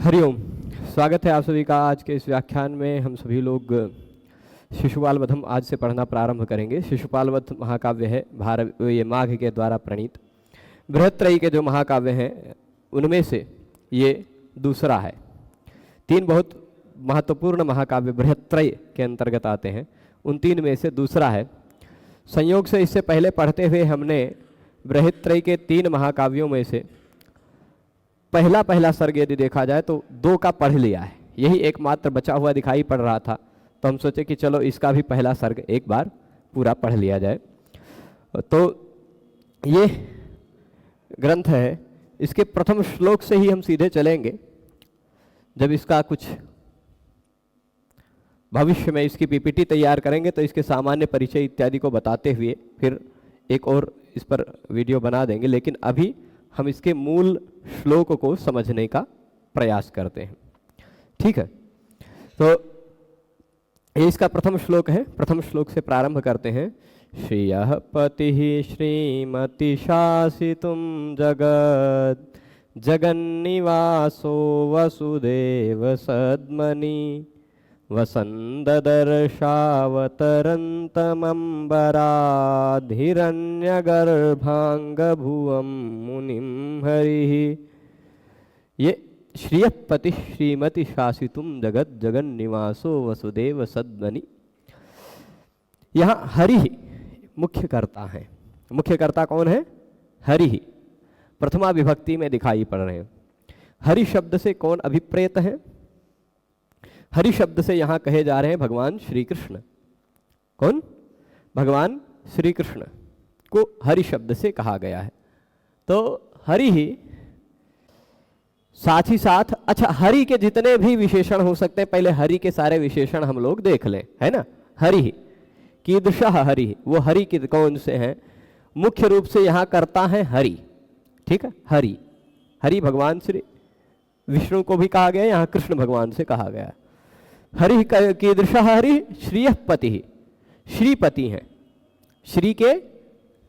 हरिओम। स्वागत है आप सभी का आज के इस व्याख्यान में। हम सभी लोग शिशुपाल वधम आज से पढ़ना प्रारंभ करेंगे। शिशुपाल वध महाकाव्य है ये माघ के द्वारा प्रणीत बृहत्त्रयी के जो महाकाव्य हैं उनमें से ये दूसरा है। तीन बहुत महत्वपूर्ण महाकाव्य बृहत्त्रयी के अंतर्गत आते हैं, उन तीन में से दूसरा है। संयोग से इससे पहले पढ़ते हुए हमने बृहत्त्रयी के तीन महाकाव्यों में से पहला सर्ग यदि देखा जाए तो 2 का पढ़ लिया है, यही एकमात्र बचा हुआ दिखाई पड़ रहा था। तो हम सोचे कि चलो इसका भी पहला सर्ग एक बार पूरा पढ़ लिया जाए। तो ये ग्रंथ है, इसके प्रथम श्लोक से ही हम सीधे चलेंगे। जब इसका कुछ भविष्य में इसकी पीपीटी तैयार करेंगे तो इसके सामान्य परिचय इत्यादि को बताते हुए फिर एक और इस पर वीडियो बना देंगे, लेकिन अभी हम इसके मूल श्लोक को समझने का प्रयास करते हैं। ठीक है, तो ये इसका प्रथम श्लोक है। प्रथम श्लोक से प्रारंभ करते हैं। श्रियः पतिः श्रीमती शासितुं जगत् जगन्निवासो वसुदेव सद्मनि वसन्ददर्शावतरन्तमम्बराधिरण्यगर्भाङ्गभुवं मुनिं हरिः। ये श्रियःपति श्रीमति शासितुं जगत् जगन्निवासो वसुदेव सद्मनि, यहाँ हरि मुख्य कर्ता है। मुख्य कर्ता कौन है? हरि। प्रथमा विभक्ति में दिखाई पड़ रहे हैं। हरि शब्द से कौन अभिप्रेत है? हरि शब्द से यहाँ कहे जा रहे हैं भगवान श्री कृष्ण। कौन? भगवान श्री कृष्ण को हरि शब्द से कहा गया है। तो हरि ही साथ ही साथ, अच्छा, हरि के जितने भी विशेषण हो सकते हैं, पहले हरि के सारे विशेषण हम लोग देख लें, है ना। हरि ही कीदृशः हरि, वो हरि के कौन से हैं? मुख्य रूप से यहाँ करता है हरि। ठीक है, हरि। हरि भगवान श्री विष्णु को भी कहा गया, यहाँ कृष्ण भगवान से कहा गया। हरि कीदृशः हरि श्रियःपति, श्रीपति हैं, श्री के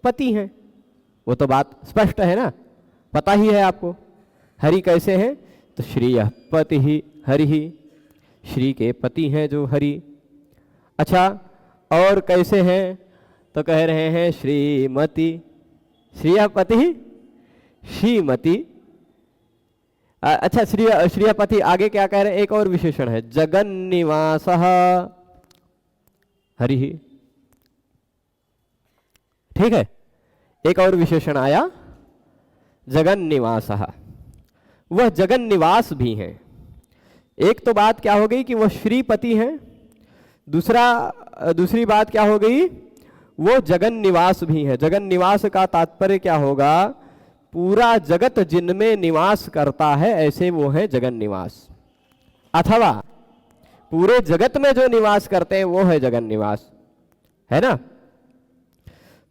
पति हैं। वो तो बात स्पष्ट है ना, पता ही है आपको। हरि कैसे हैं? तो श्रियःपति हरि ही, श्री के पति हैं जो हरि। अच्छा, और कैसे हैं? तो कह रहे हैं श्रीमती, श्रियःपति श्रीमती। अच्छा, श्रियःपति आगे क्या कह रहे हैं? एक और विशेषण है, जगन्निवासः हरि ही। ठीक है, एक और विशेषण आया जगन्निवासः, वह जगन्निवास भी हैं। एक तो बात क्या हो गई कि वह श्रीपति हैं, दूसरी बात क्या हो गई? वो जगन्निवास भी हैं। जगन्निवास का तात्पर्य क्या होगा? पूरा जगत जिनमें निवास करता है ऐसे वो है जगन्निवास, अथवा पूरे जगत में जो निवास करते हैं वो है जगन्निवास, है ना।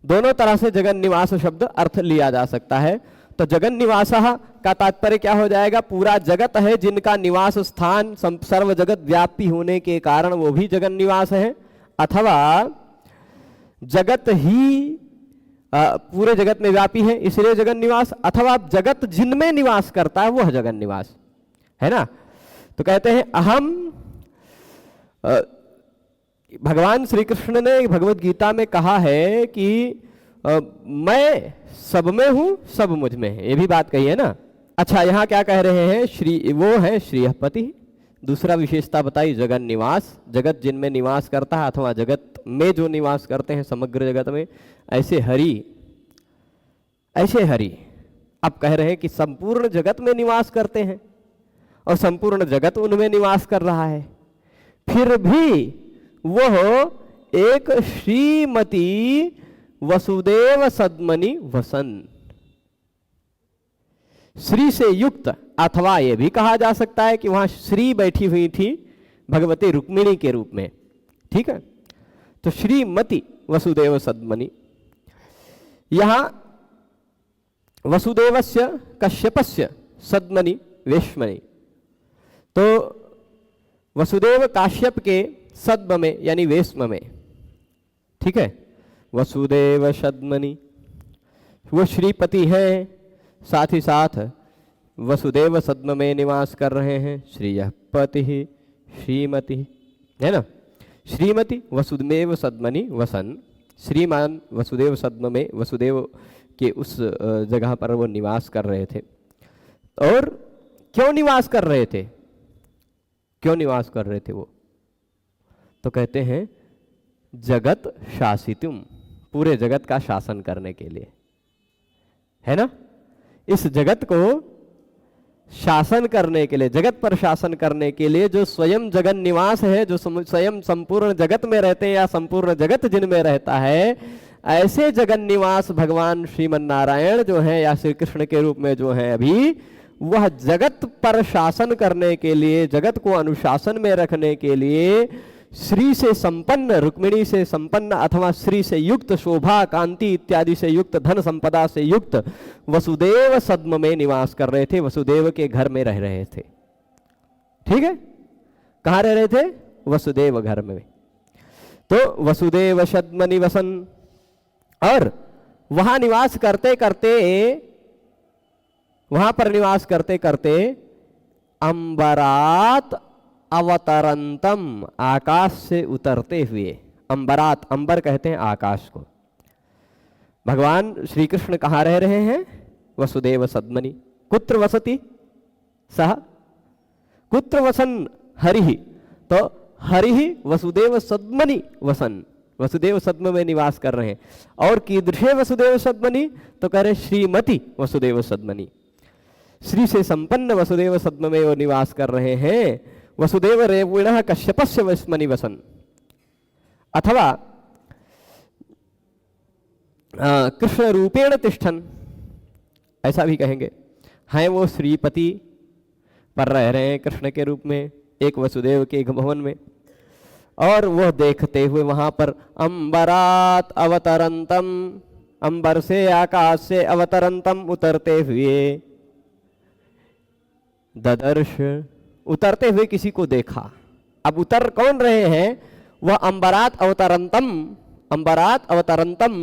दोनों तरह से जगन्निवास शब्द अर्थ लिया जा सकता है। तो जगन्निवासः का तात्पर्य क्या हो जाएगा? पूरा जगत है जिनका निवास स्थान सर्व जगत व्यापी होने के कारण वो भी जगन्निवास है, अथवा जगत ही पूरे जगत में व्यापी है इसलिए जगन्निवास, अथवा जगत जिनमें निवास करता है वह जगन्निवास, है ना। तो कहते हैं अहम, भगवान श्री कृष्ण ने भगवत गीता में कहा है कि मैं सब में हूं, सब मुझ में है, ये भी बात कही है ना। अच्छा, यहाँ क्या कह रहे हैं? श्री वो है श्रियःपति। दूसरा विशेषता बताई जगन्निवास, जगत जिनमें निवास करता है अथवा जगत में जो निवास करते हैं समग्र जगत में, ऐसे हरि। ऐसे हरि अब कह रहे हैं कि संपूर्ण जगत में निवास करते हैं और संपूर्ण जगत उनमें निवास कर रहा है, फिर भी वह एक श्रीमती वसुदेव सद्मनि वसन, श्री से युक्त, अथवा यह भी कहा जा सकता है कि वहां श्री बैठी हुई थी भगवती रुक्मिणी के रूप में। ठीक है, तो श्रीमती वसुदेव सद्मनि। यहां वसुदेवस्य कश्यपस्य सद्मनि वेश्मनि, तो वसुदेव काश्यप के सद्म में यानी वेश्म में। ठीक है, वसुदेव सद्मनि, वो श्रीपति हैं, साथ ही साथ वसुदेव सद्म में निवास कर रहे हैं। श्रियः पतिः श्रीमती, है ना। श्रीमती वसुदेव सद्मनि वसन, श्रीमान वसुदेव सद्म में वसुदेव के उस जगह पर वो निवास कर रहे थे। और क्यों निवास कर रहे थे, क्यों निवास कर रहे थे वो, तो कहते हैं जगत शासितुम, पूरे जगत का शासन करने के लिए, है ना। इस जगत को शासन करने के लिए, जगत पर शासन करने के लिए जो स्वयं जगन निवास है, जो स्वयं संपूर्ण जगत में रहते हैं या संपूर्ण जगत जिनमें रहता है, ऐसे जगन निवास भगवान श्रीमन नारायण जो है या श्री कृष्ण के रूप में जो है अभी, वह जगत पर शासन करने के लिए, जगत को अनुशासन में रखने के लिए श्री से संपन्न, रुक्मिणी से संपन्न अथवा श्री से युक्त, शोभा कांति इत्यादि से युक्त, धन संपदा से युक्त वसुदेव सद्म में निवास कर रहे थे, वसुदेव के घर में रह रहे थे। ठीक है, कहाँ रह रहे थे, वसुदेव घर में। तो वसुदेव सद्म निवसन, और वहां निवास करते करते, वहां पर निवास करते करते अंबरात अवतरंतम, आकाश से उतरते हुए, अंबरात, अंबर कहते हैं आकाश को। भगवान श्री कृष्ण कहाँ रह रहे हैं, वसुदेव सद्मनि। कुत्र वसति सह, कुत्र वसन हरिहि, तो हरिहि वसुदेव सद्मनि वसन, वसुदेव सद्म में निवास कर रहे हैं। और कीदृशे वसुदेव सद्मनि, तो कह रहे श्रीमती वसुदेव सद्मनि, श्री से संपन्न वसुदेव सद्म में वो निवास कर रहे हैं। वसुदेव रेवुणः कश्यपस्य वस्मनि वसन, अथवा कृष्ण रूपेण तिष्ठन, ऐसा भी कहेंगे। हैं वो श्रीपति पर रह रहे हैं कृष्ण के रूप में, एक वसुदेव के भवन में, और वह देखते हुए वहां पर अंबरात अवतरंतम, अंबर से आकाश से अवतरंतम उतरते हुए, ददर्श, उतरते हुए किसी को देखा। अब उतर कौन रहे हैं, वह अंबरात अवतरंतम, अंबरात अवतरंतम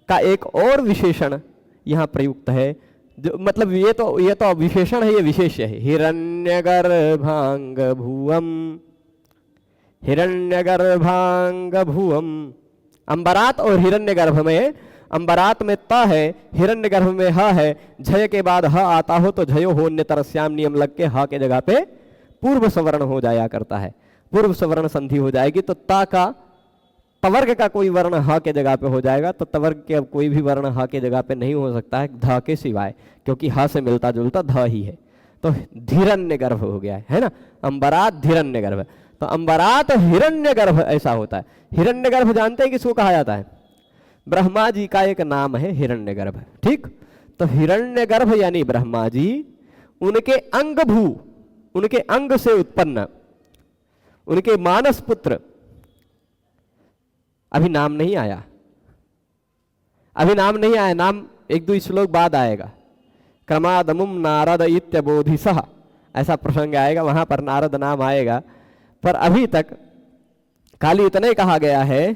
का एक और विशेषण यहाँ प्रयुक्त है, जो मतलब ये तो विशेषण है, ये विशेष्य है। हिरण्यगर्भांग भुवम, हिरण्यगर्भांग भुवम, अंबरात और हिरण्यगर्भ में, अंबरात में त है, हिरण्यगर्भ में ह है, झय के बाद ह आता हो तो झयो हो तरस्याम नियम लग के ह के जगह पे पूर्व सवर्ण हो जाया करता है, पूर्व सवर्ण संधि हो जाएगी तो ता का, तवर्ग का कोई वर्ण ह के जगह पे हो जाएगा, तो तवर्ग के अब कोई भी वर्ण ह के जगह पे नहीं हो सकता है ध के सिवाय, क्योंकि ह से मिलता जुलता ध ही है। तो धीरण्यगर्भ हो गया है ना, अंबरात धीरण्यगर्भ। तो अंबरात हिरण्यगर्भ ऐसा होता है। हिरण्यगर्भ जानते हैं किसको कहा जाता है, ब्रह्मा जी का एक नाम है हिरण्यगर्भ। ठीक, तो हिरण्यगर्भ यानी ब्रह्मा जी, उनके अंग भू, उनके अंग से उत्पन्न, उनके मानस पुत्र, अभी नाम नहीं आया, अभी नाम नहीं आया, नाम एक दो श्लोक बाद आएगा। क्रमादमुम नारद इत्यबोधिसः, ऐसा प्रसंग आएगा, वहां पर नारद नाम आएगा। पर अभी तक खाली इतना ही कहा गया है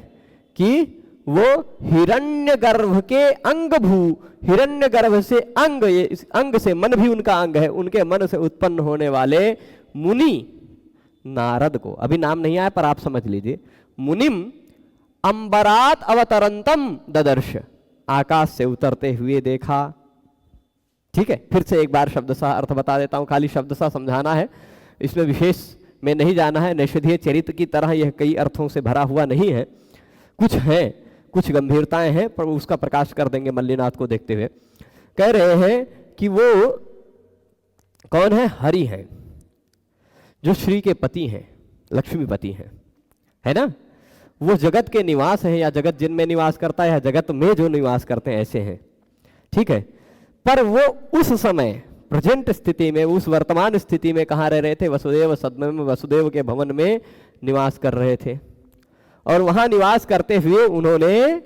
कि वो हिरण्यगर्भ के अंग भू, हिरण्यगर्भ से अंग, अंग से मन भी उनका अंग है, उनके मन से उत्पन्न होने वाले मुनि नारद को, अभी नाम नहीं आया पर आप समझ लीजिए, मुनिम अंबरात अवतरंतम ददर्श, आकाश से उतरते हुए देखा। ठीक है, फिर से एक बार शब्दशः अर्थ बता देता हूं, खाली शब्दशः समझाना है, इसमें विशेष में नहीं जाना है। नैषधीय चरित्र की तरह यह कई अर्थों से भरा हुआ नहीं है, कुछ है, कुछ गंभीरताएं हैं, पर उसका प्रकाश कर देंगे मल्लीनाथ को देखते हुए। कह रहे हैं कि वो कौन है, हरि हैं, जो श्री के पति हैं, लक्ष्मीपति हैं, है ना। वो जगत के निवास हैं, या जगत जिनमें निवास करता है, या जगत में जो निवास करते हैं, ऐसे हैं। ठीक है, पर वो उस समय प्रेजेंट स्थिति में, उस वर्तमान स्थिति में कहाँ रह रहे थे, वसुदेव सद्म में, वसुदेव के भवन में निवास कर रहे थे। और वहां निवास करते हुए उन्होंने,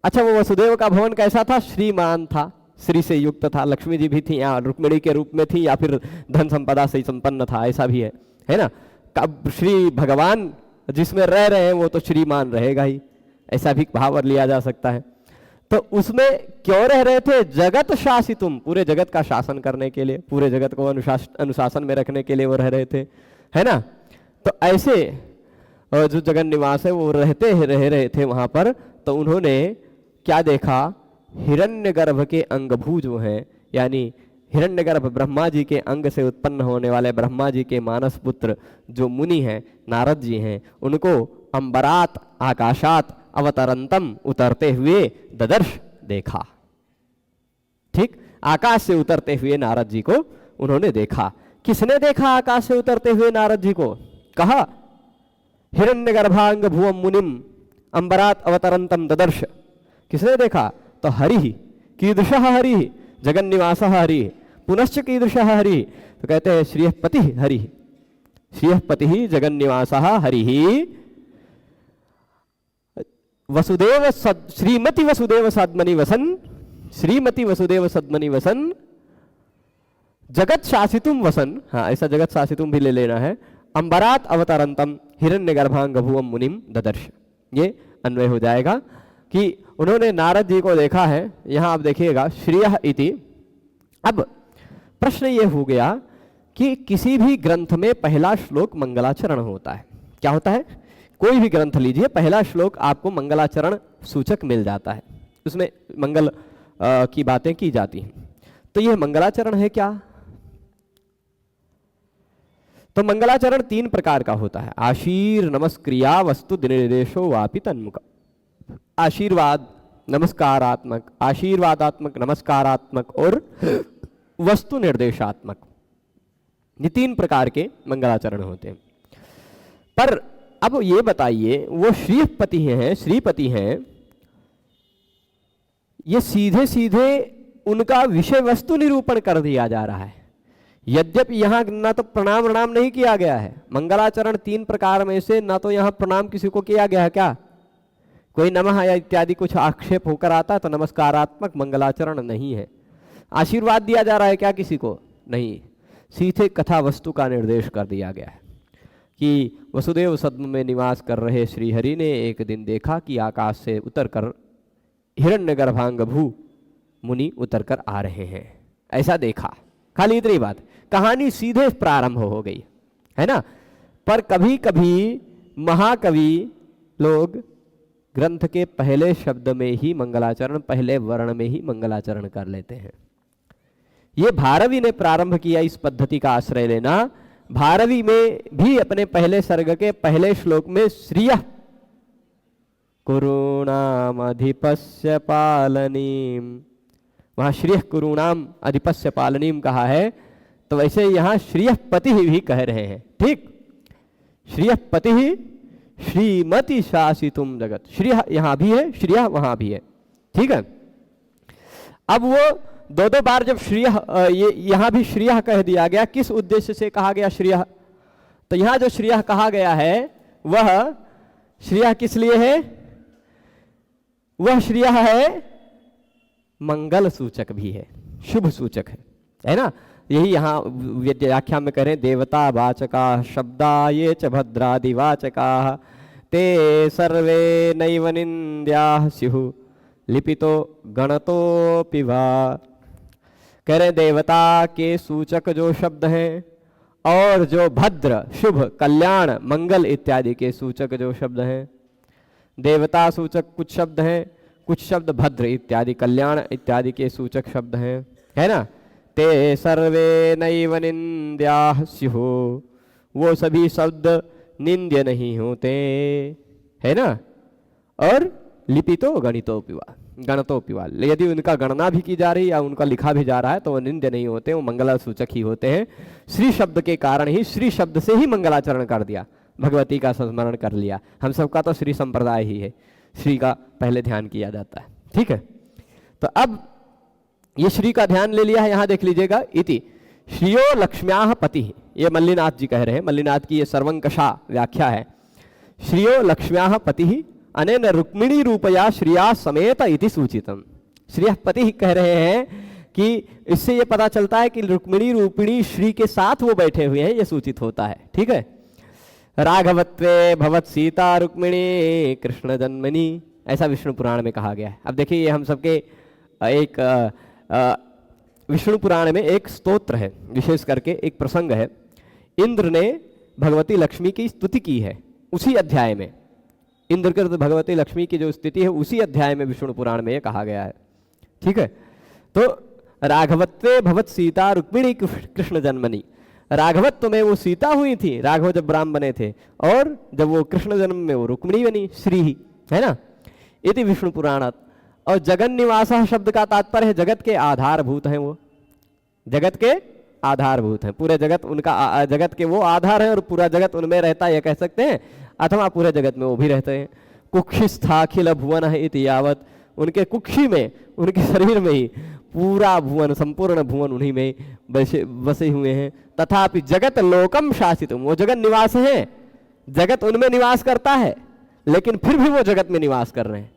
अच्छा वो वसुदेव का भवन कैसा था, श्रीमान था, श्री से युक्त था, लक्ष्मी जी भी थी, या रुक्मिणी के रूप में थी, या फिर धन संपदा से संपन्न था, ऐसा भी है ना। अब श्री भगवान जिसमें रह रहे हैं वो तो श्रीमान रहेगा ही, ऐसा भी भाव लिया जा सकता है। तो उसमें क्यों रह रहे थे? जगत शासितुम, पूरे जगत का शासन करने के लिए, पूरे जगत को अनुशासन में रखने के लिए वो रह रहे थे, है ना। तो ऐसे जो जगन निवास है वो रह रहे थे वहां पर। तो उन्होंने क्या देखा? हिरण्यगर्भ के अंगभू जो हैं, यानी हिरण्यगर्भ ब्रह्मा जी के अंग से उत्पन्न होने वाले ब्रह्मा जी के मानस पुत्र जो मुनि हैं, नारद जी हैं, उनको अंबरात आकाशात अवतरंतम, उतरते हुए ददर्श, देखा। ठीक, आकाश से उतरते हुए नारद जी को उन्होंने देखा। किसने देखा आकाश से उतरते हुए नारद जी को? कहा हिरण्यगर्भांग भुवम मुनिम अंबरात अवतरंतम ददर्श। किसने देखा? तो हरि, कीदृशः हरि? जगन निवास हरि, पुनश्च कीदृशः हरि? तो कहते हैं श्रीयपति हरि, श्रीयपति जगन निवास हरि, वसुदेव श्रीमती वसुदेव सद्मनि वसन, श्रीमती वसुदेव सद्मनि वसन, जगत शासितुम वसन, हाँ ऐसा जगत शासितुम भी ले लेना है, अंबरात अवतरंतम हिरण्यगर्भांग भुवम मुनिम ददर्श। ये अन्वय हो जाएगा कि उन्होंने नारद जी को देखा है। यहां आप देखिएगा श्रियः इति। अब प्रश्न ये हो गया कि किसी भी ग्रंथ में पहला श्लोक मंगलाचरण होता है। क्या होता है? कोई भी ग्रंथ लीजिए, पहला श्लोक आपको मंगलाचरण सूचक मिल जाता है, उसमें मंगल की बातें की जाती हैं। तो यह मंगलाचरण है क्या? तो मंगलाचरण 3 प्रकार का होता है। आशीर नमस्क्रिया वस्तु निर्देशो वापि तन्मुख। आशीर्वाद नमस्कारात्मक, आशीर्वादात्मक, नमस्कारात्मक और वस्तु निर्देशात्मक, ये 3 प्रकार के मंगलाचरण होते हैं। पर अब ये बताइए, वो श्रीपति हैं, श्रीपति हैं, ये सीधे सीधे उनका विषय वस्तु निरूपण कर दिया जा रहा है। यद्यपि यहां ना तो प्रणाम प्रणाम नहीं किया गया है। मंगलाचरण 3 प्रकार में से ना तो यहां प्रणाम किसी को किया गया है। क्या कोई नमः या इत्यादि कुछ आक्षेप होकर आता है तो नमस्कारात्मक मंगलाचरण नहीं है। आशीर्वाद दिया जा रहा है क्या किसी को? नहीं, सीधे कथा वस्तु का निर्देश कर दिया गया है कि वसुदेव सद्म में निवास कर रहे श्रीहरि ने एक दिन देखा कि आकाश से उतरकर हिरण्यगर्भांग भू मुनि उतरकर आ रहे हैं, ऐसा देखा। खाली इतनी बात, कहानी सीधे प्रारंभ हो गई, है ना। पर कभी कभी महाकवि लोग ग्रंथ के पहले शब्द में ही मंगलाचरण, पहले वर्ण में ही मंगलाचरण कर लेते हैं। ये भारवी ने प्रारंभ किया इस पद्धति का आश्रय लेना। भारवी में भी अपने पहले सर्ग के पहले श्लोक में श्रियः कुरूणाम अधिपस्य पालनीम, वहां श्रियः कुरूणाम अधिपस्य पालनीम कहा है, तो वैसे यहां श्रियःपति भी कह रहे हैं। ठीक, श्रियःपति श्रीमती शासितुम जगत, श्रियः यहां भी है, श्रियः वहां भी है। ठीक है। अब वो 2 बार जब श्रियः, ये यहां भी श्रियः कह दिया गया, किस उद्देश्य से कहा गया श्रियः? तो यहां जो श्रियः कहा गया है वह श्रियः किस लिए है? वह श्रियः है मंगल सूचक भी है, शुभ सूचक है ना। यही यहाँ व्याख्या में करें, देवता वाचका शब्दा ये च भद्रादिवाचका ते सर्वे नैव निन्द्याः स्युः लिपितो गणतोऽपि वा। कह रहे देवता के सूचक जो शब्द हैं और जो भद्र, शुभ, कल्याण, मंगल इत्यादि के सूचक जो शब्द हैं, देवता सूचक कुछ शब्द हैं, कुछ शब्द भद्र इत्यादि, कल्याण इत्यादि के सूचक शब्द हैं, है ना। ते सर्वे नैव निन्द्याः स्युः, वो सभी शब्द निंद्य नहीं होते, है ना। और लिपितो गणितोऽपि वा, गणतोऽपि वा, यदि उनका गणना भी की जा रही या उनका लिखा भी जा रहा है तो वो निंद्य नहीं होते, वो मंगला सूचक ही होते हैं। श्री शब्द के कारण ही, श्री शब्द से ही मंगलाचरण कर दिया, भगवती का स्मरण कर लिया। हम सबका तो श्री संप्रदाय ही है, श्री का पहले ध्यान किया जाता है। ठीक है, तो अब ये श्री का ध्यान ले लिया है। यहां देख लीजिएगा, इति श्रियो लक्ष्म्याः पति, ये मल्लिनाथ जी कह रहे हैं, मल्लिनाथ की ये सर्वंकषा व्याख्या है। श्रियो लक्ष्म्याः पति अनेन रुक्मिणी रूपया श्रिया समेत इति सूचितम। श्रियः पति कह रहे हैं कि इससे ये पता चलता है कि रुक्मिणी रूपिणी श्री के साथ वो बैठे हुए हैं, ये सूचित होता है। ठीक है, राघवत्वे भवत सीता रुक्मिणी कृष्ण जन्मनि, ऐसा विष्णु पुराण में कहा गया है। अब देखिए ये हम सबके एक विष्णु पुराण में एक स्तोत्र है, विशेष करके एक प्रसंग है, इंद्र ने भगवती लक्ष्मी की स्तुति की है उसी अध्याय में। इंद्र के भगवती लक्ष्मी की जो स्थिति है उसी अध्याय में विष्णु पुराण में ये कहा गया है। ठीक है, तो राघवत्वे भवत सीता रुक्मिणी कृष्ण जन्मनी, राघवत्व में वो सीता हुई थी, राघव जब राम बने थे, और जब वो कृष्ण जन्म में वो रुक्मिणी बनी, श्री ही है ना। इति विष्णु पुराणात। और जगन निवासः शब्द का तात्पर्य है जगत के आधारभूत हैं, वो जगत के आधारभूत हैं, पूरे जगत उनका जगत के वो आधार है और पूरा जगत उनमें रहता है, ये कह सकते हैं, अथवा पूरे जगत में वो भी रहते हैं। कुक्षिस्थाखिल भुवन है इति यावत, उनके कुक्षी में, उनके शरीर में ही पूरा भुवन, संपूर्ण भुवन उन्हीं में बसे हुए हैं। तथापि जगत लोकम शासितुम, वो जगत निवास है, जगत उनमें निवास करता है, लेकिन फिर भी वो जगत में निवास कर रहे हैं,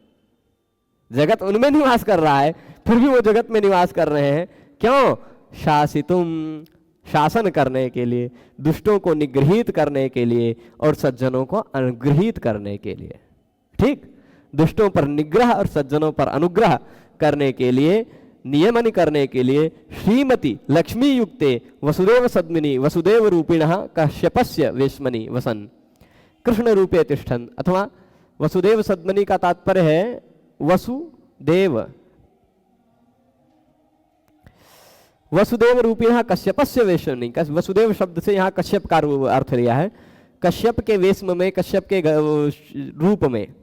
जगत उनमें निवास कर रहा है, फिर भी वो जगत में निवास कर रहे हैं। क्यों? शासितुम, शासन करने के लिए, दुष्टों को निगृहित करने के लिए और सज्जनों को अनुग्रहित करने के लिए। ठीक, दुष्टों पर निग्रह और सज्जनों पर अनुग्रह करने के लिए, नियमन करने के लिए श्रीमती लक्ष्मी युक्ते वसुदेव सद्मिनी वसुदेव रूपिणः कश्यपस्य वेश्मनि वसन कृष्ण रूपे तिष्ठन्, अथवा वसुदेव सद्मनि का तात्पर्य है वसुदेव, वसुदेव रूपिणः कश्यपस्य वेश्मनि, वसुदेव शब्द से यहाँ कश्यप का अर्थ लिया है, कश्यप के वेश्म में, कश्यप के रूप में।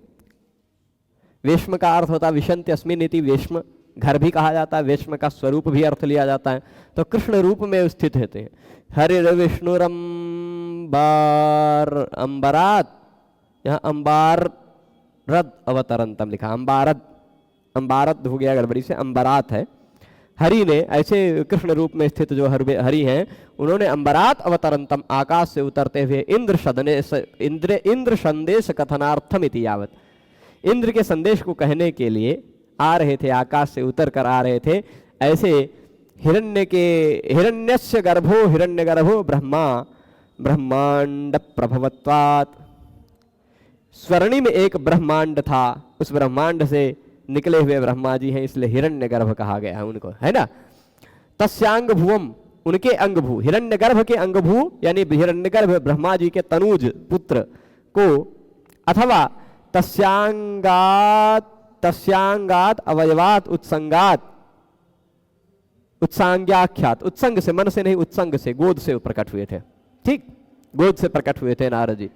वेश्म का अर्थ होता है विशन्ति अस्मिन् इति, वेश्म घर भी कहा जाता है, वेश्म का स्वरूप भी अर्थ लिया जाता है, तो कृष्ण रूप में स्थित रहते हैं। हरिर विष्णुरंबार अंबरात, यहाँ अंबार रद अवतरंतम लिखा, अंबारद, अंबारद हो गया गड़बड़ी से, अंबरात है। हरि ने ऐसे कृष्ण रूप में स्थित जो हरि हैं, उन्होंने अंबरात अवतरंतम, आकाश से उतरते हुए इंद्र संदेश कथनार्थम इति यावत, इंद्र के संदेश को कहने के लिए आ रहे थे, आकाश से उतर कर आ रहे थे। ऐसे हिरण्यस्य गर्भो ब्रह्मा ब्रह्मांड प्रभवत्वात्, स्वर्णी में एक ब्रह्मांड था, उस ब्रह्मांड से निकले हुए ब्रह्मा जी हैं, इसलिए हिरण्यगर्भ कहा गया है उनको, है ना। तस्यांग भुवम, उनके अंगभू, हिरण्यगर्भ के अंगभू यानी हिरण्यगर्भ ब्रह्मा जी के तनुज पुत्र को, अथवा तस्यांगात अवयवात उत्संगात, उत्सांग्याख्यात, उत्संग से, मन से नहीं, उत्संग से, गोद से प्रकट हुए थे। ठीक, गोद से प्रकट हुए थे नारद जी।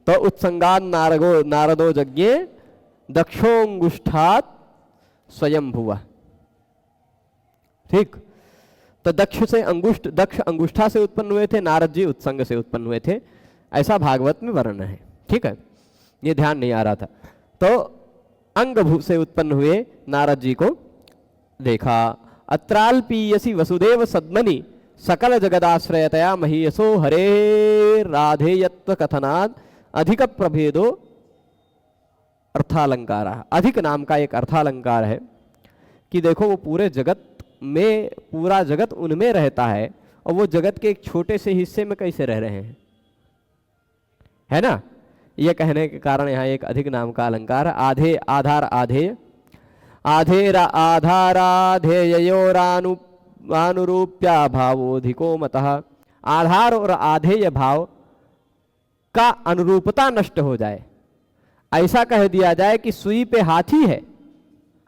तो उत्संगात नारदो यज्ञे दक्षोंगुष्ठात स्वयं भुवा। ठीक, तो दक्ष अंगुष्ठा से उत्पन्न हुए थे, नारद जी उत्संग से उत्पन्न हुए थे, ऐसा भागवत में वर्णन है। ठीक है, ये ध्यान नहीं आ रहा था। तो अंगभू से उत्पन्न हुए नारद जी को देखा। अत्राल्पीयसी वसुदेव सद्मनि सकल जगदाश्रयतया महीयसो हरे राधेयत्व कथनाद अधिक प्रभेदो अर्थालंकार। अधिक नाम का एक अर्थालंकार है कि देखो वो पूरे जगत में, पूरा जगत उनमें रहता है और वो जगत के एक छोटे से हिस्से में कैसे रह रहे हैं, है ना। ये कहने के कारण यहाँ एक अधिक नाम का अलंकार है। आधे आधार आधेय, आधेरा आधाराधेयोरानुरूप्या भावोधिको मतः, आधार और आधेय भाव का अनुरूपता नष्ट हो जाए, ऐसा कह दिया जाए कि सुई पे हाथी है,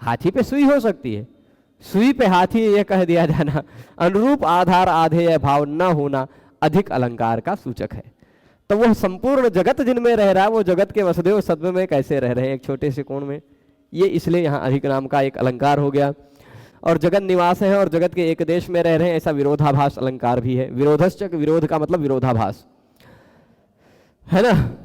हाथी पे सुई हो सकती है, सुई पे हाथी, यह कह दिया जाना अनुरूप आधार आधेय भाव न होना अधिक अलंकार का सूचक है। तो वह संपूर्ण जगत जिनमें रह रहा है, वो जगत के वसुदेव सद्म में कैसे रह रहे हैं, एक छोटे से कोण में, ये इसलिए यहाँ अधिक नाम का एक अलंकार हो गया। और जगत निवास है और जगत के एक देश में रह रहे हैं, ऐसा विरोधाभास अलंकार भी है। विरोधश्च, विरोध का मतलब विरोधाभास, है ना।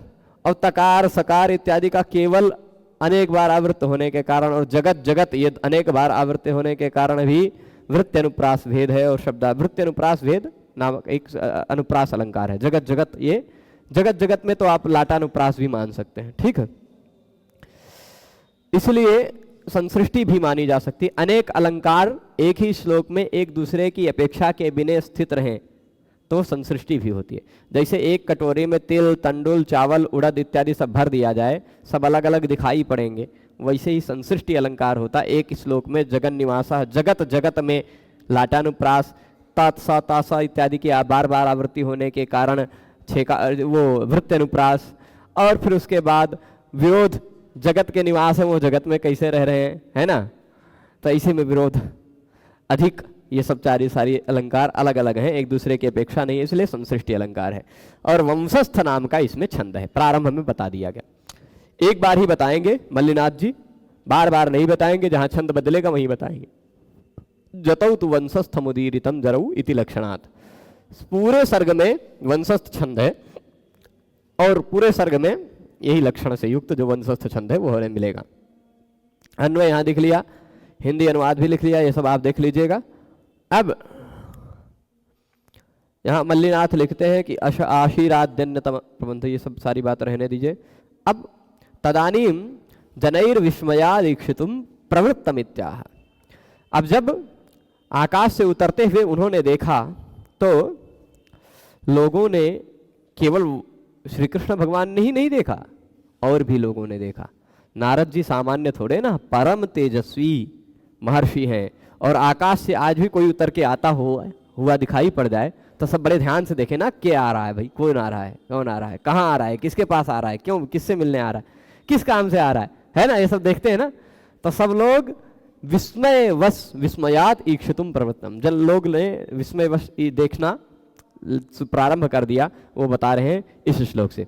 और तकार सकार इत्यादि का केवल अनेक बार आवृत्त होने के कारण, और जगत जगत ये अनेक बार आवृत्त होने के कारण भी वृत्ति अनुप्रास भेद है, और शब्दावृत्ति अनुप्रास भेद नामक एक अनुप्रास अलंकार है। जगत जगत, ये जगत जगत में तो आप लाटानुप्रास भी मान सकते हैं। ठीक है, इसलिए संसृष्टि भी मानी जा सकती है। अनेक अलंकार एक ही श्लोक में एक दूसरे की अपेक्षा के बिना स्थित रहें तो संसृष्टि भी होती है। जैसे एक कटोरी में तिल, तंडुल, चावल, उड़द इत्यादि सब भर दिया जाए, सब अलग अलग दिखाई पड़ेंगे, वैसे ही संसृष्टि अलंकार होता। एक श्लोक में जगन निवासा, जगत जगत में लाटानुप्रास, तत्सा तासा इत्यादि की बार बार आवृत्ति होने के कारण छेका वो वृत्ति अनुप्रास, और फिर उसके बाद विरोध, जगत के निवास है वो जगत में कैसे रह रहे हैं, है ना, तो इसी में विरोध अधिक। ये सब सारी अलंकार अलग अलग हैं, एक दूसरे की अपेक्षा नहीं है, इसलिए संसृष्टि अलंकार है। और वंशस्थ नाम का इसमें छंद है, प्रारंभ में बता दिया गया। एक बार ही बताएंगे मल्लिनाथ जी, बार बार नहीं बताएंगे, जहां छंद बदलेगा वहीं बताएंगे। जतौ तु वंशस्थमुदीरितम जरऊ इति लक्षणात्, पूरे सर्ग में वंशस्थ छंद है और पूरे सर्ग में यही लक्षण से युक्त जो वंशस्थ छंद है वो हमें मिलेगा। अन्वय यहाँ लिख लिया, हिंदी अनुवाद भी लिख लिया, ये सब आप देख लीजिएगा। अब यहाँ मल्लिनाथ लिखते हैं कि आशीराद्यन्यतम प्रबंध, ये सब सारी बात रहने दीजिए। अब तदानीम जनैर्विस्मयादीक्षितुम प्रवृत्तमित्याह, अब जब आकाश से उतरते हुए उन्होंने देखा तो लोगों ने केवल श्री कृष्ण भगवान ने ही नहीं देखा, और भी लोगों ने देखा। नारद जी सामान्य थोड़े ना, परम तेजस्वी महर्षि हैं, और आकाश से आज भी कोई उतर के आता हुआ दिखाई पड़ जाए तो सब बड़े ध्यान से देखे ना, क्या आ रहा है भाई, कौन आ रहा है, कौन आ रहा है, कहाँ आ रहा है, किसके पास आ रहा है, क्यों, किससे मिलने आ रहा है, किस काम से आ रहा है ना, ये सब देखते हैं ना। तो सब लोग विस्मयवश, विस्मयात ईक्षितुम प्रवृत्तम, जब लोग ने विस्मयवश देखना प्रारंभ कर दिया, वो बता रहे हैं इस श्लोक से।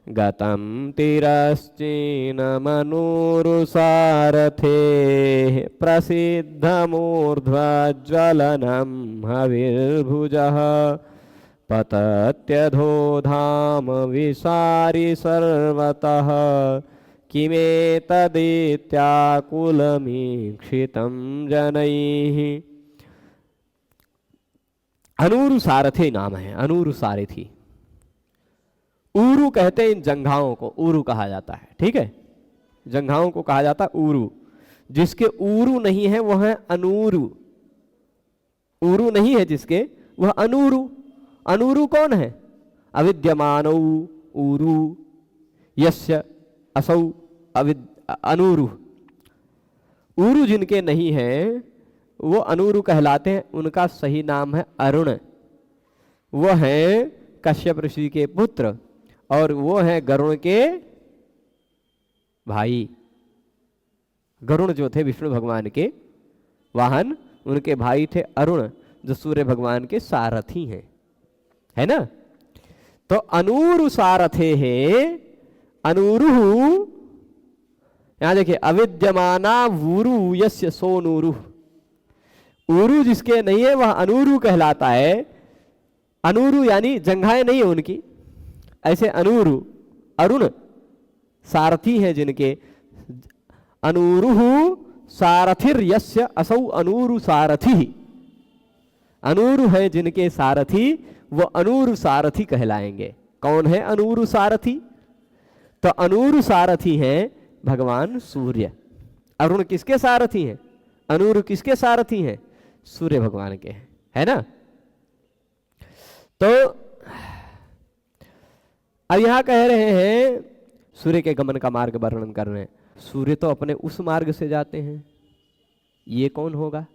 गतम तिरश्चीन मनुरुसारथे प्रसिद्धमूर्ध्वज्वलनं हविर्भुजः पतत्यधो धाम विसारि सर्वतः किमेतदित्याकुलमीक्षितं जनैः। अनूरु सारथी नाम है, अनूरु सारथी। ऊरू कहते हैं इन जंघाओं को, ऊरू कहा जाता है, ठीक है, जंघाओं को कहा जाता है ऊरू। जिसके ऊरू नहीं है वह है अनूरू, ऊरू नहीं है जिसके, वह अनूरू। अनूरू कौन है? अविद्यमानौ ऊरू यस्य असौ अनूरू। ऊरू जिनके नहीं है वो अनूरू कहलाते हैं। उनका सही नाम है अरुण। वो हैं कश्यप ऋषि के पुत्र और वो हैं गरुण के भाई। गरुण जो थे विष्णु भगवान के वाहन, उनके भाई थे अरुण जो सूर्य भगवान के सारथी हैं, है ना। तो अनूरु सारथे है, अनूरु, यहां देखिए अविद्यमाना वूरु यस्य सोनूरु। ऊरू जिसके नहीं है वह अनूरु कहलाता है। अनूरु यानी जंघाएं नहीं है उनकी, ऐसे अनूरु अरुण सारथी हैं जिनके। अनूरुहु सारथिर यस्य असौ अनूरु सारथी। अनूरु है जिनके सारथी वो अनूरु सारथी कहलाएंगे। कौन है अनूरु सारथी? तो अनूरु सारथी हैं भगवान सूर्य। अरुण किसके सारथी हैं? अनूरु किसके सारथी हैं? सूर्य भगवान के, है ना। तो अब यहां कह रहे हैं सूर्य के गमन का मार्ग वर्णन कर रहे हैं। सूर्य तो अपने उस मार्ग से जाते हैं, ये कौन होगा?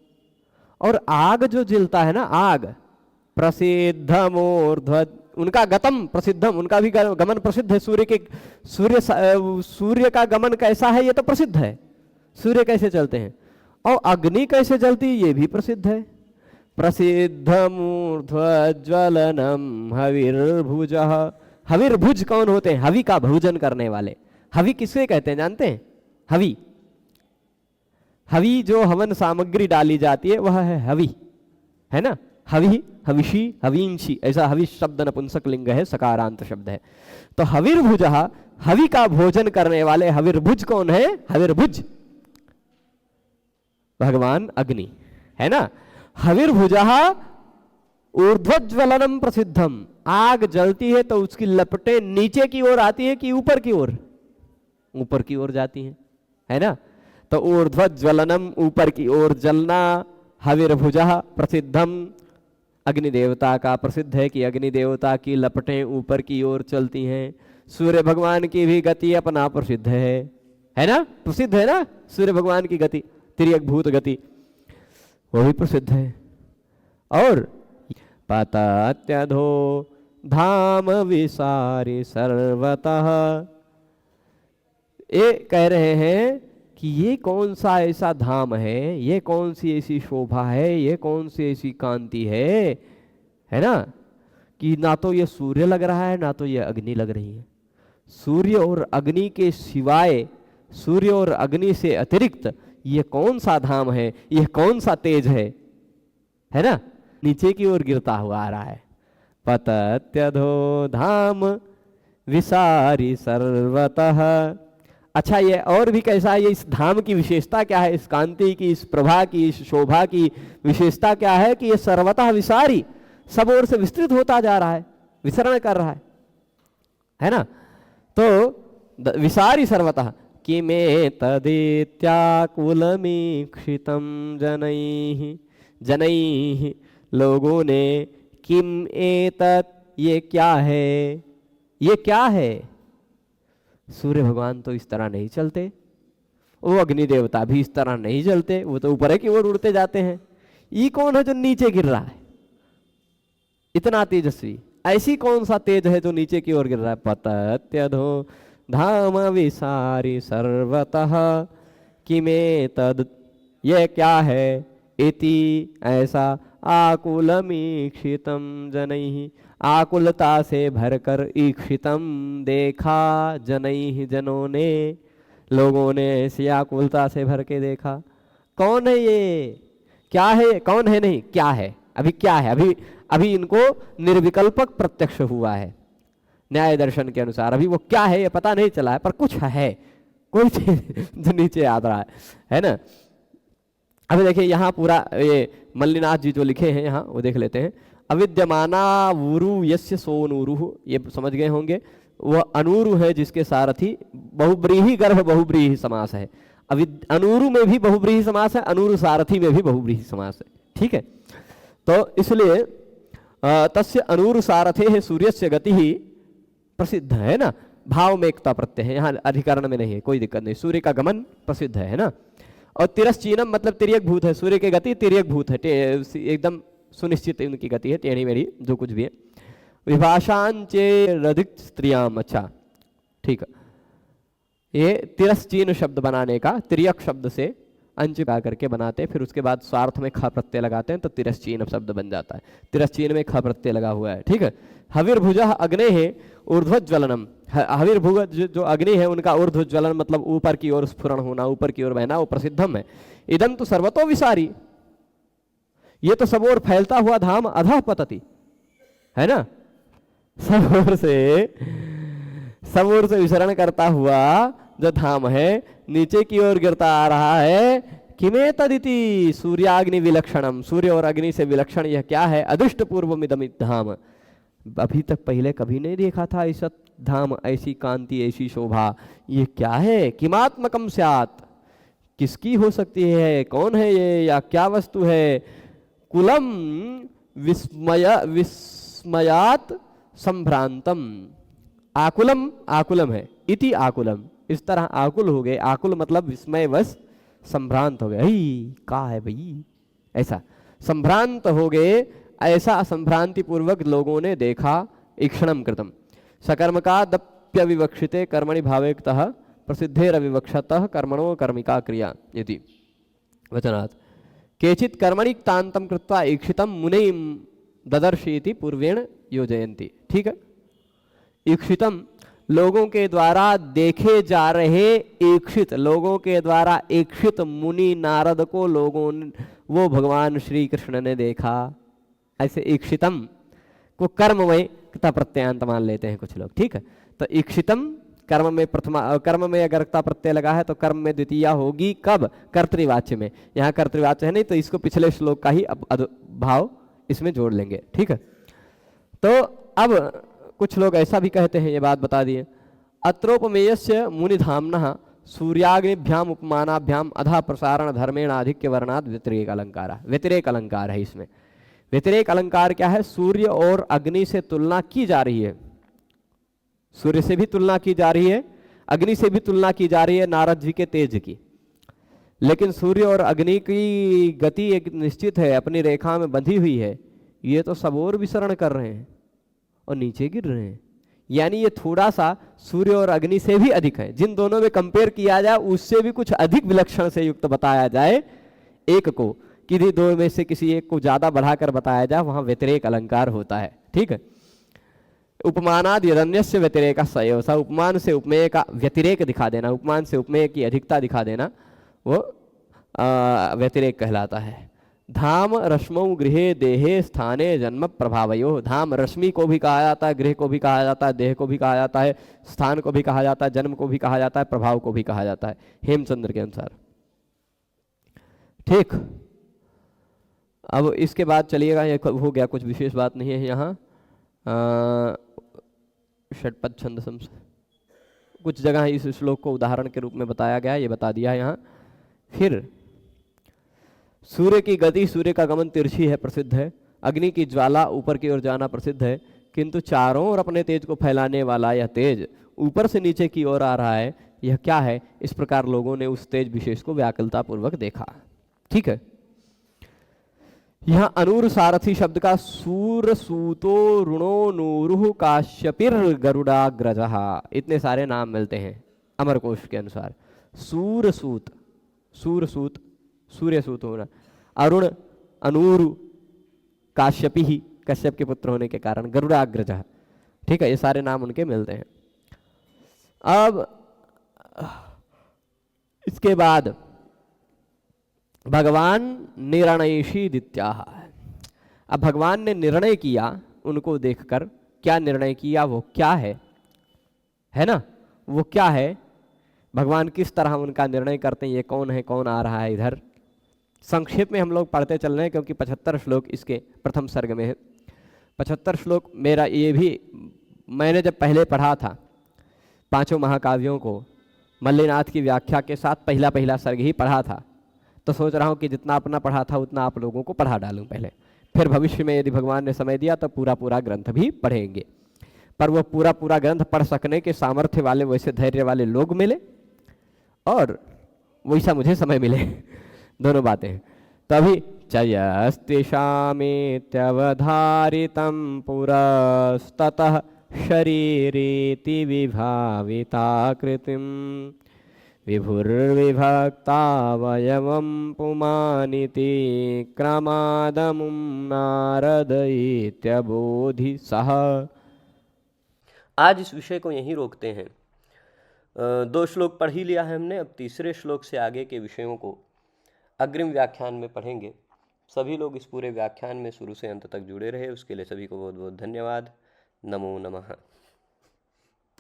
और आग जो जलता है ना, आग प्रसिद्धम ऊर्ध्व, उनका गतम प्रसिद्धम, उनका भी गमन प्रसिद्ध है। सूर्य का गमन कैसा है ये तो प्रसिद्ध है, सूर्य कैसे चलते हैं। और अग्नि कैसे जलती ये भी प्रसिद्ध है। प्रसिद्धम ऊर्ध्वज्वलनम हविर्भुजः। हविर्भुज कौन होते हैं? हवि का भोजन करने वाले। हवि किसे कहते हैं जानते हैं? हवि, हवि जो हवन सामग्री डाली जाती है वह है हवि, है ना। हवि, हविषी, हवींशी, ऐसा हवि शब्द नपुंसक लिंग है, सकारांत शब्द है। तो हविर्भुजः, हवि का भोजन करने वाले। हविर्भुज कौन है? हविर्भुज भगवान अग्नि, है ना। हविर्भुजः ऊर्ध्वज्वलनम प्रसिद्धम। आग जलती है तो उसकी लपटें नीचे की ओर आती है कि ऊपर की ओर? ऊपर की ओर जाती हैं, है ना। तो ऊर्ध्वज्वलनम, ऊपर की ओर जलना। हविर्भुजः प्रसिद्धम, अग्नि देवता का प्रसिद्ध है कि अग्नि देवता की लपटें ऊपर की ओर चलती हैं। सूर्य भगवान की भी गति अपना प्रसिद्ध है, है ना, प्रसिद्ध है ना सूर्य भगवान की गति, तिर्यक भूत गति, वो भी प्रसिद्ध है। और पतत्यधो धाम विसारि सर्वतः, ये कह रहे हैं कि ये कौन सा ऐसा धाम है, ये कौन सी ऐसी शोभा है, ये कौन सी ऐसी कांति है ना, कि ना तो ये सूर्य लग रहा है ना तो ये अग्नि लग रही है। सूर्य और अग्नि के सिवाय, सूर्य और अग्नि से अतिरिक्त ये कौन सा धाम है, ये कौन सा तेज है ना, नीचे की ओर गिरता हुआ आ रहा है। पतत्यधो धाम विसारि सर्वतः। अच्छा, ये और भी कैसा है, ये इस धाम की विशेषता क्या है, इस कांति की, इस प्रभा की, इस शोभा की विशेषता क्या है कि ये सर्वतः विसारी, सब ओर से विस्तृत होता जा रहा है, विसरण कर रहा है ना। तो विसारी सर्वतः किमे तदित्याकुलमीक्षितं जनैः, जनैः लोगों ने, किम एतत्, ये क्या है, ये क्या है। सूर्य भगवान तो इस तरह नहीं चलते, वो अग्नि देवता भी इस तरह नहीं चलते, वो तो ऊपर की ओर उड़ते जाते हैं। ये कौन है जो नीचे गिर रहा है इतना तेजस्वी, ऐसी कौन सा तेज है जो नीचे की ओर गिर रहा है। पतत्यधो धाम विसारि सर्वतः किमे तद, ये क्या है, इति ऐसा, आकुलमीक्षितं जनैः, आकुलता से भरकर, ईक्षितम देखा, जनैः जनों ने, लोगों ने ऐसी आकुलता से भर के देखा। कौन है ये, क्या है, कौन है नहीं, क्या है, अभी क्या है, अभी इनको निर्विकल्पक प्रत्यक्ष हुआ है न्याय दर्शन के अनुसार। अभी वो क्या है ये पता नहीं चला है, पर कुछ है, कोई चीज जो नीचे आ रहा है ना। अभी देखिए यहाँ पूरा ये मल्लिनाथ जी जो लिखे हैं यहाँ वो देख लेते हैं। अविद्यमाना वुरु यस्य सोनूरु, ये समझ गए होंगे, वह अनूरु है जिसके सारथी, बहुब्रीही गर्भ बहुब्रीही समास है। अनूरु में भी बहुब्रीही समास है, अनूरु सारथी में भी बहुब्रीही समास है, ठीक है। तो इसलिए तस्य अनूरु सारथे है सूर्यस्य गति ही प्रसिद्ध है ना, भाव में एकता प्रत्यय है, यहाँ अधिकरण में नहीं है, कोई दिक्कत नहीं, सूर्य का गमन प्रसिद्ध है ना। और तिरश्चीनम मतलब तिर्यक भूत है, सूर्य की गति तिर्यक भूत है, एकदम सुनिश्चित उनकी गति है, टेढ़ी मेढ़ी जो कुछ भी है। विभाषांचे रधिक स्त्रियाम, अच्छा ठीक है, ये तिरश्चीन शब्द बनाने का, तिर्यक शब्द से अंच पा करके बनाते हैं, फिर उसके बाद स्वार्थ में ख प्रत्यय लगाते हैं तो तिरश्चीन शब्द बन जाता है। तिरश्चीन में ख प्रत्यय लगा हुआ है, ठीक है। हविर्भुजः अग्ने है ऊर्ध्वज्वलनम, हविर्भुज जो अग्नि है उनका ऊर्ध्वज्वलन मतलब ऊपर की ओर स्फुरण होना, ऊपर की ओर बहना, वो प्रसिद्धम है। इदं तो सर्वतो विसारी, ये तो सब ओर फैलता हुआ धाम अधः पतति, है ना, सब ओर से विसरण करता हुआ जो धाम है नीचे की ओर गिरता आ रहा है। किमे तदिति सूर्याग्नि विलक्षणम, सूर्य और अग्नि से विलक्षण यह क्या है। अदृष्ट पूर्वमिदमित धाम, अभी तक पहले कभी नहीं देखा था ऐसा धाम, ऐसी कांति, ऐसी शोभा, ये क्या है। किमात्मकम स्यात्, किसकी हो सकती है, कौन है ये, या क्या वस्तु है। कुलम विस्मयात संभ्रांतम, आकुलम, आकुलम है, इति आकुलम, इस तरह आकुल हो गए, आकुल मतलब विस्मयवश संभ्रांत हो गए, का है भाई, ऐसा संभ्रांत हो गए, ऐसा संभ्रांति पूर्वक लोगों ने देखा। ईक्षणम कृतम सकर्मकादप्य विवक्षिते कर्मणि भावेक्तः प्रसिद्धेरविवक्षतः कर्मणो कर्मिका क्रिया इति वचनात्। केचित् कर्मणि तांतम कृत्वा ईक्षितम मुनिम ददर्शीति पूर्वेण योजयन्ति, ठीक है। ईक्षितम लोगों के द्वारा देखे जा रहे, ईक्षित लोगों के द्वारा ईक्षित मुनि नारद को लोगों ने, वो भगवान श्री कृष्ण ने देखा। ऐसे ईक्षितम को कर्ममय प्रत्ययांत मान लेते हैं कुछ लोग, ठीक है। तो ईक्षितम कर्म में प्रथमा, कर्म में अगर क्ता प्रत्यय लगा है तो कर्म में द्वितीया होगी कब, कर्तृवाच्य में। यहाँ कर्तृवाच्य है नहीं तो इसको पिछले श्लोक का ही भाव इसमें जोड़ लेंगे, ठीक है। तो अब कुछ लोग ऐसा भी कहते हैं, ये बात बता दिए। अत्रोपमेयस्य मुनिधाम्नः सूर्याग्निभ्याम उपमानाभ्याम अधा प्रसारण धर्मेण आधिक्य वर्णाद व्यतिरेक अलंकार, व्यतिरेक अलंकार है इसमें। व्यतिरेक अलंकार क्या है, सूर्य और अग्नि से तुलना की जा रही है, सूर्य से भी तुलना की जा रही है, अग्नि से भी तुलना की जा रही है नारद जी के तेज की, लेकिन सूर्य और अग्नि की गति एक निश्चित है, अपनी रेखा में बंधी हुई है। ये तो सब और विचरण कर रहे हैं और नीचे गिर रहे हैं, यानी ये थोड़ा सा सूर्य और अग्नि से भी अधिक है। जिन दोनों में कंपेयर किया जाए उससे भी कुछ अधिक विलक्षण से युक्त बताया जाए एक को, किसी दो में से किसी एक को ज्यादा बढ़ाकर बताया जाए, वहां व्यतिरेक अलंकार होता है। ठीक है, उपमानाद यदन्यस्य व्यतिरेक सयोसा, उपमान से उपमेय का व्यतिरेक दिखा देना, उपमान से उपमेय की अधिकता दिखा देना, वो व्यतिरेक कहलाता है। धाम रश्मौ गृहे देहे स्थाने जन्म प्रभावयो, धाम रश्मि को भी कहा जाता है, गृह को भी कहा जाता है, देह को भी कहा जाता है, स्थान को भी कहा जाता है, जन्म को भी कहा जाता है, प्रभाव को भी कहा जाता है, हेमचंद्र के अनुसार। ठीक, अब इसके बाद चलिएगा, ये हो गया, कुछ विशेष बात नहीं है यहाँ। षटपद छंद कुछ जगह इस श्लोक को उदाहरण के रूप में बताया गया, ये बता दिया यहाँ। फिर सूर्य की गति, सूर्य का गमन तिरछी है, प्रसिद्ध है। अग्नि की ज्वाला ऊपर की ओर जाना प्रसिद्ध है, किंतु चारों ओर अपने तेज को फैलाने वाला यह तेज ऊपर से नीचे की ओर आ रहा है, यह क्या है? इस प्रकार लोगों ने उस तेज विशेष को व्याकुलता पूर्वक देखा। ठीक है, यहाँ अनूर सारथी शब्द का सूर सूतो ऋणो नूरुह काश्यपिर गरुड़ाग्रजः, इतने सारे नाम मिलते हैं अमरकोश के अनुसार। सूर सूत, सूर सूत, सूर्य सूत होना, अरुण, अनूरु, काश्यपी ही, कश्यप के पुत्र होने के कारण, गरुड़ाग्रजः। ठीक है, ये सारे नाम उनके मिलते हैं। अब इसके बाद भगवान निर्णयशी दित्याः, अब भगवान ने निर्णय किया उनको देखकर। क्या निर्णय किया, वो क्या है ना, वो क्या है, भगवान किस तरह उनका निर्णय करते हैं, ये कौन है, कौन आ रहा है इधर। संक्षेप में हम लोग पढ़ते चल रहे हैं, क्योंकि 75 श्लोक इसके प्रथम सर्ग में है। 75 श्लोक मेरा ये भी मैंने जब पहले पढ़ा था पांचों महाकाव्यों को मल्लिनाथ की व्याख्या के साथ, पहला सर्ग ही पढ़ा था, तो सोच रहा हूँ कि जितना अपना पढ़ा था उतना आप लोगों को पढ़ा डालूं पहले, फिर भविष्य में यदि भगवान ने समय दिया तो पूरा ग्रंथ भी पढ़ेंगे। पर वो पूरा ग्रंथ पढ़ सकने के सामर्थ्य वाले, वैसे धैर्य वाले लोग मिले और वैसा मुझे समय मिले, दोनों बातें हैं। तभी चयस्तिषामेत्यवधारितं पुरस्ततः शरीरेति विभाविताकृतिं विभुर्विभक्तावयवं पुमानिति क्रमादमुं नारद इत्यबोधि सः। आज इस विषय को यहीं रोकते हैं। 2 श्लोक पढ़ ही लिया है हमने, अब तीसरे श्लोक से आगे के विषयों को अग्रिम व्याख्यान में पढ़ेंगे। सभी लोग इस पूरे व्याख्यान में शुरू से अंत तक जुड़े रहे, उसके लिए सभी को बहुत बहुत धन्यवाद। नमो नमः।